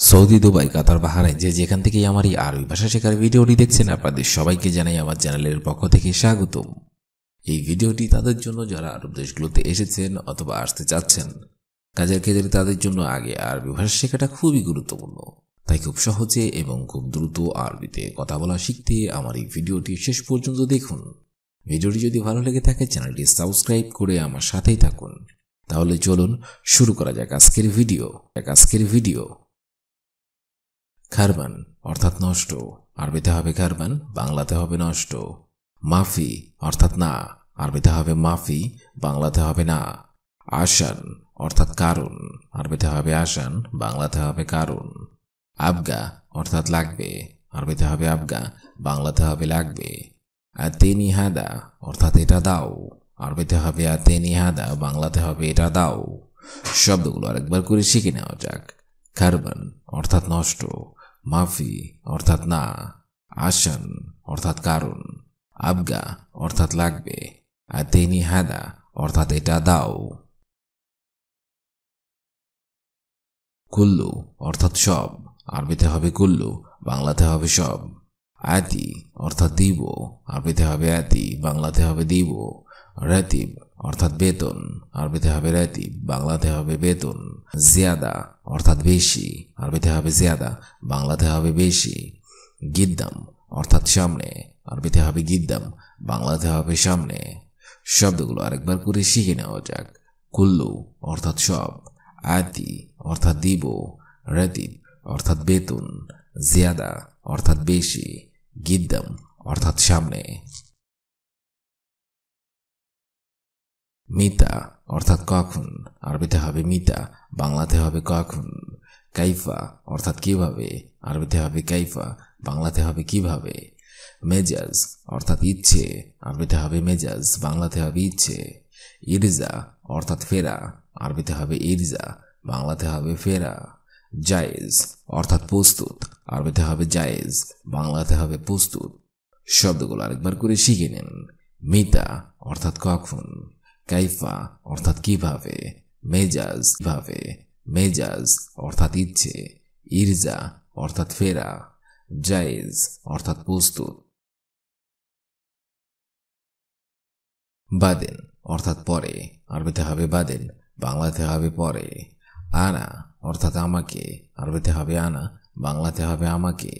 Saudi, Dubai, কাতার, Bahrain যে যেখান থেকেই আমার এই আরবি ভাষা শেখার ভিডিওটি দেখছেন, আপনাদের সবাইকে জানাই আমার চ্যানেলের পক্ষ থেকে স্বাগতম। এই ভিডিওটি তাদের জন্য যারা আরব দেশগুলোতে এসেছেন অথবা আসতে চাচ্ছেন। কাজের ক্ষেত্রে তাদের জন্য আগে আরবি ভাষা শেখাটা খুবই গুরুত্বপূর্ণ। তাই খুব সহজে এবং খুব দ্রুত আরবিতে কথা বলা শিখতে আমার এই ভিডিওটি শেষ পর্যন্ত দেখুন। ভিডিওটি যদি ভালো লেগে থাকে চ্যানেলটি সাবস্ক্রাইব করে আমার সাথেই থাকুন। তাহলে চলুন শুরু করা যাক আজকের ভিডিও। খারবান অর্থাৎ নষ্ট, আরবিতে হবে খারবান, বাংলাতে হবে নষ্ট। মাফি অর্থাৎ না, আরবিতে হবে মাফি, বাংলাতে হবে না। আসান অর্থাৎ কারণ, আরবিতে হবে আসান, বাংলাতে হবে কারণ। আবগা অর্থাৎ লাগবে, আরবিতে হবে আবগা, বাংলাতে হবে লাগবে। আতেনি হাদা অর্থাৎ এটা দাও, আরবিতে হবে আতেনি হাদা, বাংলাতে হবে এটা দাও। শব্দগুলো আরেকবার করে শিখে নেওয়া যাক। খারবান অর্থাৎ নষ্ট, মাফি অর্থাৎ না, আসান অর্থাৎ কারণ, আবগা অর্থাৎ লাগবে, আতেনি হাদা অর্থাৎ এটা দাও। কুল্লু অর্থাৎ সব, আরবিতে হবে কুল্লু, বাংলাতে হবে সব। আতি অর্থাৎ দিব, আরবিতে হবে আতি, বাংলাতে হবে দিব। রাতিব অর্থাৎ বেতন, আরবিতে হবে রাতিব, বাংলাতে হবে বেতন। জিয়াদা অর্থাৎ বেশি, আরবিতে হবে জিয়াদা, বাংলাতে হবে বেশি। গিদ্দাম অর্থাৎ সামনে, আরবিতে হবে গিদ্দাম, বাংলাতে হবে সামনে। শব্দগুলো আরেকবার করে শিখে নেওয়া যাক। কুল্লু অর্থাৎ সব, আতি অর্থাৎ দিব, রাতিব অর্থাৎ বেতন, জিয়াদা অর্থাৎ বেশি, গিদ্দাম অর্থাৎ সামনে। মিতা অর্থাৎ কখন, আরবিতে হবে মিতা, বাংলাতে হবে কখন। কাইফা অর্থাৎ কিভাবে, আরবিতে হবে কাইফা, বাংলাতে হবে কিভাবে। মেজাজ অর্থাৎ ইচ্ছে, আরবিতে হবে মেজাজ, বাংলাতে হবে ইচ্ছে। ইরজা অর্থাৎ ফেরা, আরবিতে হবে ইরজা, বাংলাতে হবে ফেরা। জায়েজ অর্থাৎ প্রস্তুত, আরবিতে হবে জায়েজ, বাংলাতে হবে প্রস্তুত। শব্দগুলো আরেকবার করে শিখে নিন। মিতা অর্থাৎ কখন, কাইফা অর্থাৎ কিভাবে, মেজাজ কিভাবে, মেজাজ অর্থাৎ ইচ্ছে, ইরজা অর্থাৎ ফেরা, জায়েজ অর্থাৎ প্রস্তুত। বাদেন অর্থাৎ পরে, আরবিতে হবে বাদেন, বাংলাতে হবে পরে। আনা অর্থাৎ আমাকে, আরবিতে হবে আনা, বাংলাতে হবে আমাকে।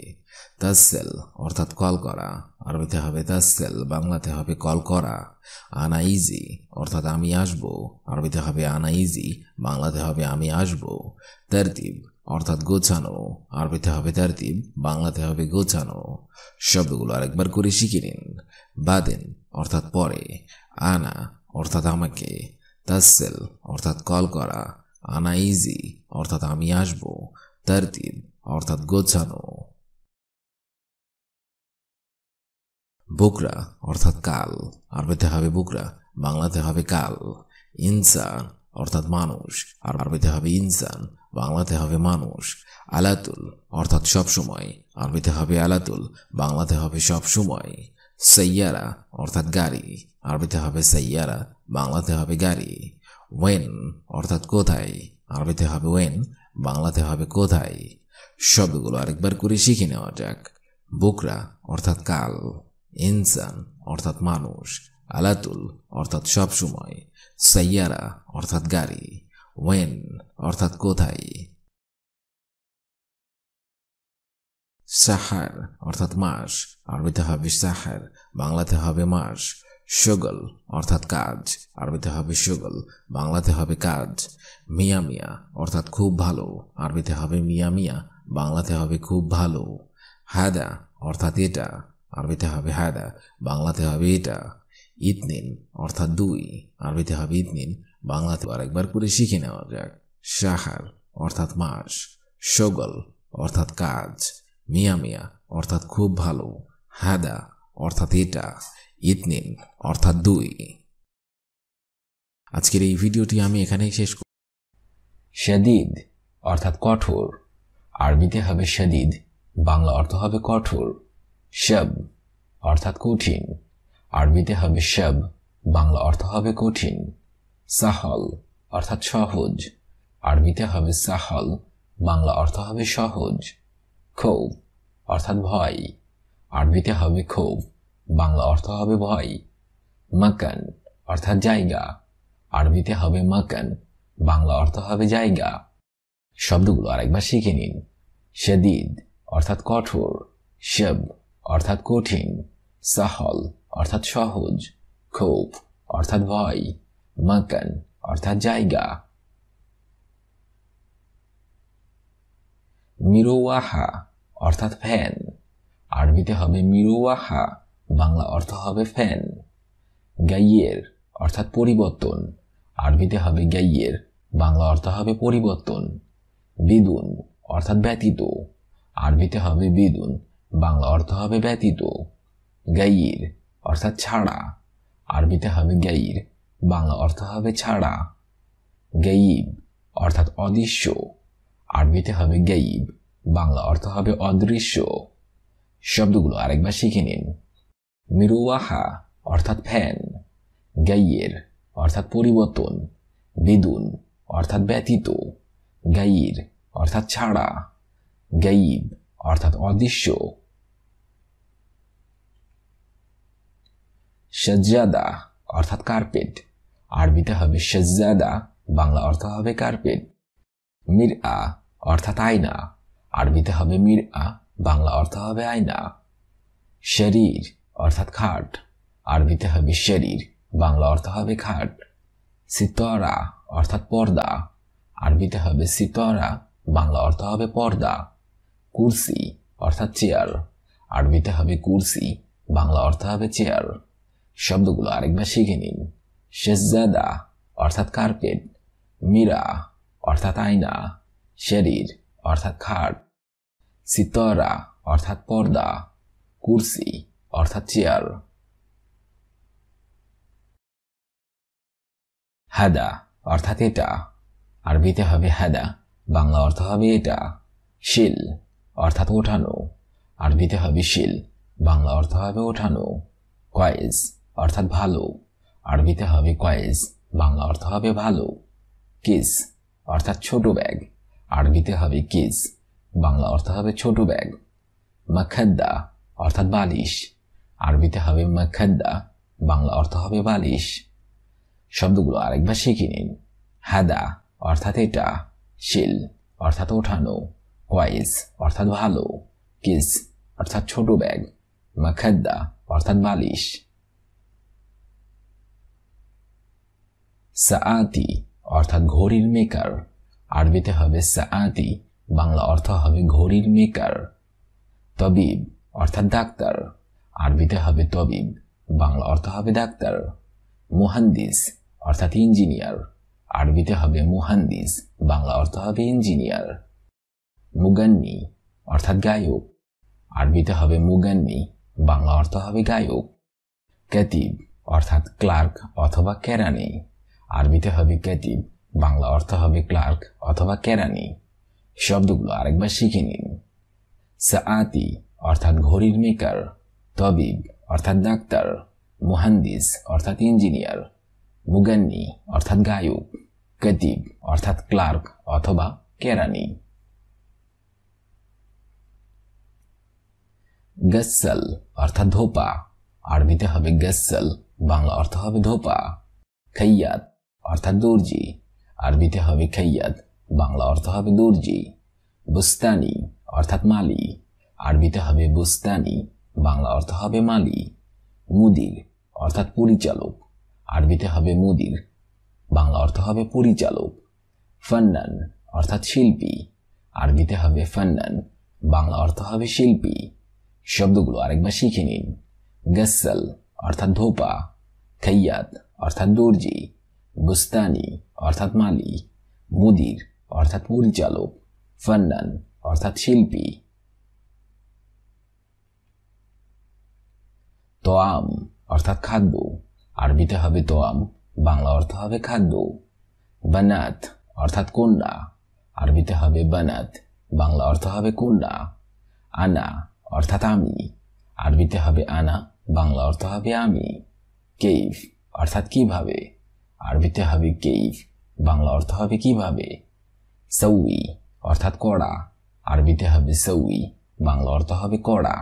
তাসেল অর্থাৎ কল করা, আরবিতে হবে তাসেল, বাংলাতে হবে কল করা। আনা ইজি অর্থাৎ আমি আসবো, আরবিতে হবে আনা ইজি, বাংলাতে হবে আমি আসবো। তারতিব অর্থাৎ গোছানো, আরবিতে হবে তারতিব, বাংলাতে হবে গোছানো। শব্দগুলো আরেকবার করে শিখে নিন। বাদেন অর্থাৎ পরে, আনা অর্থাৎ আমাকে, তাসেল অর্থাৎ কল করা, আনা ইজি অর্থাৎ আমি আসবো, তারতিব অর্থাৎ গোছানো। বুকরা অর্থাৎ কাল, আরবিতে হবে বুকরা, বাংলাতে হবে কাল। ইনসান অর্থাৎ মানুষ, আর আরবিতে হবে ইনসান, বাংলাতে হবে মানুষ। আলাতুল অর্থাৎ সবসময়, আরবিতে হবে আলাতুল, বাংলাতে হবে সবসময়। সাইয়ারা অর্থাৎ গাড়ি, আরবিতে হবে সাইয়ারা, বাংলাতে হবে গাড়ি। ওয়েন অর্থাৎ কোথায়, আরবিতে হবে ওয়েন, বাংলাতে হবে কোথায়। শব্দগুলো আরেকবার করে শিখে নেওয়া যাক। বুকরা অর্থাৎ কাল, ইনসান অর্থাৎ মানুষ, আলাতুল অর্থাৎ সবসময়, সাইয়ারা অর্থাৎ গাড়ি, ওয়েন অর্থাৎ কোথায়। সাহার অর্থাৎ মাস, আরবিতে হবে সাহার, বাংলাতে হবে মাস। শগল অর্থাৎ কাজ, আরবিতে হবে শগল, বাংলাতে হবে কাজ। মিয়া মিয়া অর্থাৎ খুব ভালো, আরবিতে হবে মিয়া মিয়া, বাংলাতে হবে খুব ভালো। হাদা অর্থাৎ এটা, আরবিতে হবে হাদা, বাংলাতে হবে এটা। ইতনিন অর্থাৎ দুই, আরবিতে হবে ইতনিন, বাংলাতে আরেকবার করে শিখে নেওয়া যাক। সাহার অর্থাৎ মাস, শগল অর্থাৎ কাজ, মিয়া মিয়া অর্থাৎ খুব ভালো, হাদা অর্থাৎ এটা, ইতনিন অর্থাৎ দুই। আজকের এই ভিডিওটি আমি এখানেই শেষ করব। শাদীদ অর্থাৎ কঠোর, আরবিতে হবে শাদীদ, বাংলা অর্থ হবে কঠোর। শাব অর্থাৎ কঠিন, আরবিতে হবে শাব, বাংলা অর্থ হবে কঠিন। সাহল অর্থাৎ সহজ, আরবিতে হবে সাহল, বাংলা অর্থ হবে সহজ। খৌফ অর্থাৎ ভয়, আরবিতে হবে ক্ষোভ, বাংলা অর্থ হবে ভয়। মাকান অর্থাৎ জায়গা, আরবিতে হবে মাকান, বাংলা অর্থ হবে জায়গা। শব্দগুলো আরেকবার শিখে নিন। শাদীদ অর্থাৎ কঠোর, শব অর্থাৎ কঠিন, সাহল অর্থাৎ সহজ, খৌফ অর্থাৎ ভয়, মাকান অর্থাৎ জায়গা। মিরওয়াহা অর্থাৎ ফ্যান, আরবিতে হবে মিরওয়াহা, বাংলা অর্থ হবে ফ্যান। গাইয়ের অর্থাৎ পরিবর্তন, আরবিতে হবে গাইয়ের, বাংলা অর্থ হবে পরিবর্তন। বিদুন অর্থাৎ ব্যতীত, আরবিতে হবে বিদুন, বাংলা অর্থ হবে ব্যতীত। গাইর অর্থাৎ ছাড়া, আরবিতে হবে গাইর, বাংলা অর্থ হবে ছাড়া। গাইব অর্থাৎ অদৃশ্য, আরবিতে হবে গাইব, বাংলা অর্থ হবে অদৃশ্য। শব্দগুলো আরেকবার শিখে নিন। মিরওয়াহা অর্থাৎ ফ্যান, গাইয়ের অর্থাৎ পরিবর্তন, বিদুন অর্থাৎ ব্যতীত, গাইর অর্থাৎ ছাড়া, গাইব অর্থাৎ অদৃশ্য। সাজ্জাদা অর্থাৎ কার্পেট, আরবিতে হবে সাজ্জাদা, বাংলা অর্থ হবে কার্পেট। মিরআ অর্থাৎ আয়না, আরবিতে হবে মিরআ, বাংলা অর্থ হবে আয়না। শরীর অর্থাৎ খাট, আরবিতে হবে শরীর, বাংলা অর্থ হবে খাট। সিতরা অর্থাৎ পর্দা, আরবিতে হবে সিতরা, বাংলা অর্থ হবে পর্দা। কুরসি অর্থাৎ চেয়ার, আরবিতে হবে কুরসি, বাংলা অর্থ হবে চেয়ার। শব্দগুলো আরেকবার শিখে নিন। সাজ্জাদা অর্থাৎ কার্পেট, মিরা অর্থাৎ আয়না, শরীর অর্থাৎ খাট, সিতরা অর্থাৎ পর্দা, কুরসি অর্থাৎ চেয়ার। হাদা অর্থাৎ এটা, আরবিতে হবে হাদা, বাংলা অর্থ হবে এটা। শিল অর্থাৎ ওঠানো, আরবিতে হবে শিল, বাংলা অর্থ হবে ওঠানো। কয়েস অর্থাৎ ভালো, আরবিতে হবে কয়েস, বাংলা অর্থ হবে ভালো। কিস অর্থাৎ ছোট ব্যাগ, আরবিতে হবে কিস, বাংলা অর্থ হবে ছোট ব্যাগ। মাখাদ্দা অর্থাৎ বালিশ, আরবিতে হবে মাখাদ্দা, বাংলা অর্থ হবে বালিশ। শব্দগুলো আরেকবার শিখে নিন। হাদা অর্থাৎ এটা, শিল অর্থাৎ ওঠানো, কয়েস অর্থাৎ ভালো, কিস অর্থাৎ ছোট ব্যাগ, মাখাদ্দা অর্থাৎ বালিশ। সাআতি অর্থাৎ ঘড়ির মেকার, আরবিতে হবে সাআতি, বাংলা অর্থ হবে ঘড়ির মেকার। তবিব অর্থাৎ ডাক্তার, আরবিতে হবে তবিব, বাংলা অর্থ হবে ডাক্তার। মুহান্দিস অর্থাৎ ইঞ্জিনিয়ার, আরবিতে হবে মুহান্দিস, বাংলা অর্থ হবে ইঞ্জিনিয়ার। মুগান্নি অর্থাৎ গায়ক, আরবিতে হবে মুগান্নি, বাংলা অর্থ হবে গায়ক। কাতিব অর্থাৎ ক্লার্ক অথবা কেরানি, আরবিতে হবে কাতিব, বাংলা অর্থ হবে ক্লার্ক অথবা কেরানি। শব্দগুলো আরেকবার শিখে নিন। সাআতি অর্থাৎ ঘড়ির মেকার, তবিব অর্থাৎ ডাক্তার, মুহান্দিস অর্থাৎ ইঞ্জিনিয়ার, মুগান্নি অর্থাৎ গায়ক, কাতিব অর্থাৎ ক্লার্ক অথবা কেরানি। গসল অর্থাৎ ধোপা, আরবিতে হবে গসল, বাংলা অর্থ হবে ধোপা। খাইয়াত অর্থাৎ দর্জি, আরবিতে হবে খাইয়াত, বাংলা অর্থ হবে দর্জি। বুস্তানি অর্থাৎ মালি, আরবিতে হবে বুস্তানি, বাংলা অর্থ হবে মালি। মুদির অর্থাৎ পরিচালক, আরবিতে হবে মুদির, বাংলা অর্থ হবে পরিচালক। ফান্নান অর্থাৎ শিল্পী, আরবিতে হবে ফান্নান, বাংলা অর্থ হবে শিল্পী। শব্দগুলো আরেকবার শিখে নিন। গসল অর্থাৎ ধোপা, খাইয়াত অর্থাৎ দর্জি, বুস্তানি অর্থাৎ মালি, মুদির অর্থাৎ পরিচালক, ফান্নান অর্থাৎ শিল্পী। তোয়াম অর্থাৎ খাদ্য, আরবিতে হবে তোয়াম, বাংলা অর্থ হবে খাদ্য। বানাত অর্থাৎ কন্যা, আরবিতে হবে বানাত, বাংলা অর্থ হবে কন্যা। আনা অর্থাৎ আমি, আরবিতে হবে আনা, বাংলা অর্থ হবে আমি। কেইফ অর্থাৎ কিভাবে, আরবিতে হবে কেইফ, বাংলা অর্থ হবে কিভাবে। সৌই অর্থাৎ কড়া, আরবিতে হবে সউই, বাংলা অর্থ হবে কড়া।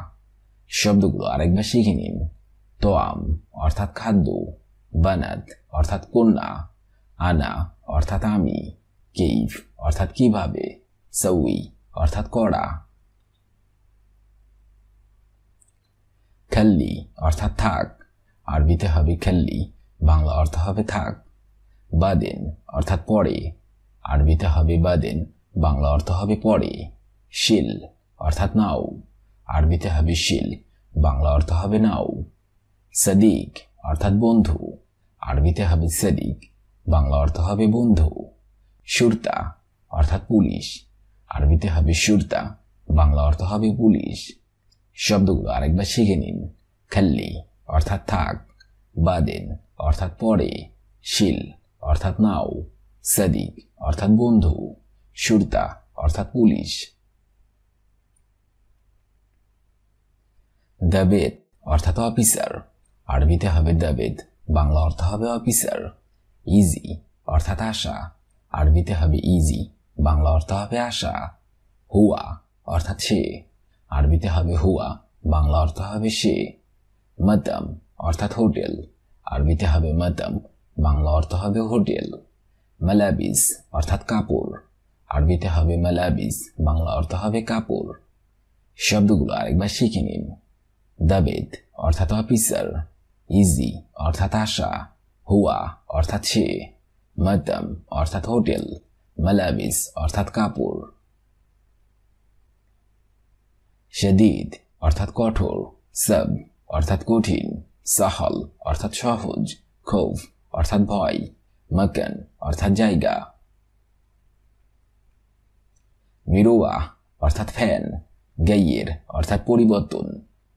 শব্দগুলো আরেকবার শিখে নিন। তোয়াম অর্থাৎ খাদ্য, বানাত অর্থাৎ কন্যা, আনা অর্থাৎ আমি, কেইফ অর্থাৎ কিভাবে, সউই অর্থাৎ কড়া। খাল্লি অর্থাৎ থাক, আরবিতে হবে খাল্লি, বাংলা অর্থ হবে থাক। বাদেন অর্থাৎ পরে, আরবিতে হবে বাদেন, বাংলা অর্থ হবে পরে। শিল অর্থাৎ নাও, আরবিতে হবে শিল, বাংলা অর্থ হবে নাও। সাদিক অর্থাৎ বন্ধু, আরবিতে হবে সাদিক, বাংলা অর্থ হবে বন্ধু। সুরতা অর্থাৎ পুলিশ, আরবিতে হবে সুরতা, বাংলা অর্থ হবে পুলিশ। শব্দগুলো আরেকবার শিখে নিন। খাল্লি অর্থাৎ থাক, বাদেন অর্থাৎ পরে, শিল অর্থাৎ নাও, সাদিক অর্থাৎ বন্ধু, সুরতা অর্থাৎ পুলিশ। দাবেদ অর্থাৎ অফিসার, আরবিতে হবে দাবেদ, বাংলা অর্থ হবে অফিসার। ইজি অর্থাৎ আশা, আরবিতে হবে ইজি, বাংলা অর্থ হবে আশা। হুয়া অর্থাৎ সে, আরবিতে হবে হুয়া, বাংলা অর্থ হবে সে। মাতাম অর্থাৎ হোটেল, আরবিতে হবে মাতাম, বাংলা অর্থ হবে হোটেল। মালাবিস অর্থাৎ কাপড়, আরবিতে হবে মালাবিস, বাংলা অর্থ হবে কাপড়। শব্দগুলো আরেকবার শিখে নিন। দাবেদ অর্থাৎ অফিসার, ইজি অর্থাৎ আশা, হুয়া অর্থাৎ সে, মাতাম অর্থাৎ হোটেল, মালাবিস অর্থাৎ কাপড়। শাদীদ অর্থাৎ কঠোর, সব অর্থাৎ কঠিন, সাহল অর্থাৎ সহজ, খৌফ অর্থাৎ ভয়, মাকান অর্থাৎ জায়গা। মিরুয়া অর্থাৎ ফ্যান, গাইয়ের অর্থাৎ পরিবর্তন,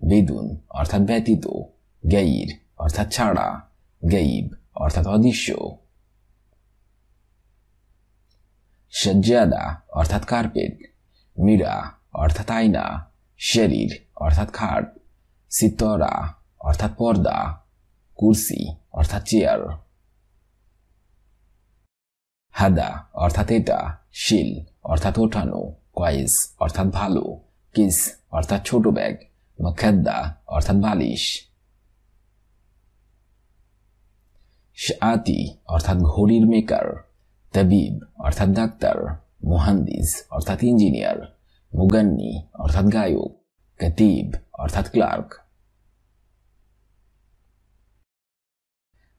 বেদুন অর্থাৎ ব্যতীত, গাইর অর্থাৎ ছাড়া, গাইব অর্থাৎ অদৃশ্য। সজ্জাদা অর্থাৎ কার্পেট, মীরা অর্থাৎ আয়না, শরীর অর্থাৎ খাট, সিতরা অর্থাৎ পর্দা, কুরসি অর্থাৎ চেয়ার। হাদা অর্থাৎ এটা, শিল অর্থাৎ ওঠানো, কয়েস অর্থাৎ ভালো, কিস অর্থাৎ ছোট ব্যাগ, মখাদ্দা অর্থাৎ বালিশ। শাতি অর্থাৎ ঘড়ির মেকার, তাবিব অর্থাৎ ডাক্তার, মুহান্দিস অর্থাৎ ইঞ্জিনিয়ার, মুগান্নি অর্থাৎ গায়ক, কাতিব অর্থাৎ ক্লার্ক।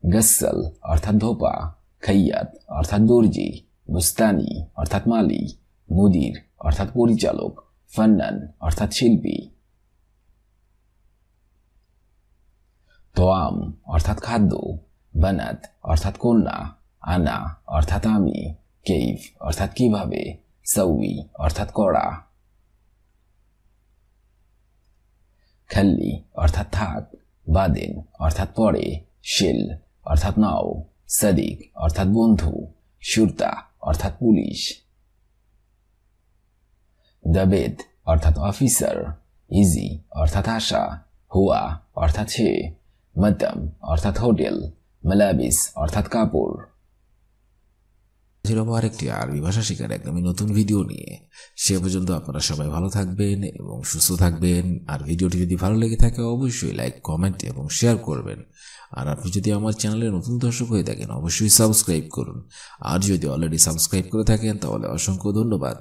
গসল অর্থাৎ ধোপা, খৈয়াত অর্থাৎ দর্জি, বুস্তানি অর্থাৎ মালি, মুদির অর্থাৎ পরিচালক, ফান্নান অর্থাৎ শিল্পী। তোয়াম অর্থাৎ খাদ্য, বানাত অর্থাৎ কন্যা, আনা অর্থাৎ আমি, কেইফ অর্থাৎ কিভাবে, সউই অর্থাৎ কড়া। খাল্লি অর্থাৎ থাক, বাদেন অর্থাৎ পরে, শিল অর্থাৎ নাও, সাদিক অর্থাৎ বন্ধু, সুরতা অর্থাৎ পুলিশ। দাবেদ অর্থাৎ অফিসার, ইজি অর্থাৎ আশা, হুয়া অর্থাৎ সে, মাতাম অর্থাৎ হোটেল, মালাবিস অর্থাৎ কাপড়। আরেকটি আরবি ভাষা শেখার একদমই নতুন ভিডিও নিয়ে। সে পর্যন্ত আপনারা সবাই ভালো থাকবেন এবং সুস্থ থাকবেন। আর ভিডিওটি যদি ভালো লেগে থাকে অবশ্যই লাইক, কমেন্ট এবং শেয়ার করবেন। আর আপনি যদি আমার চ্যানেলে নতুন দর্শক হয়ে থাকেন অবশ্যই সাবস্ক্রাইব করুন। আর যদি অলরেডি সাবস্ক্রাইব করে থাকেন তাহলে অসংখ্য ধন্যবাদ।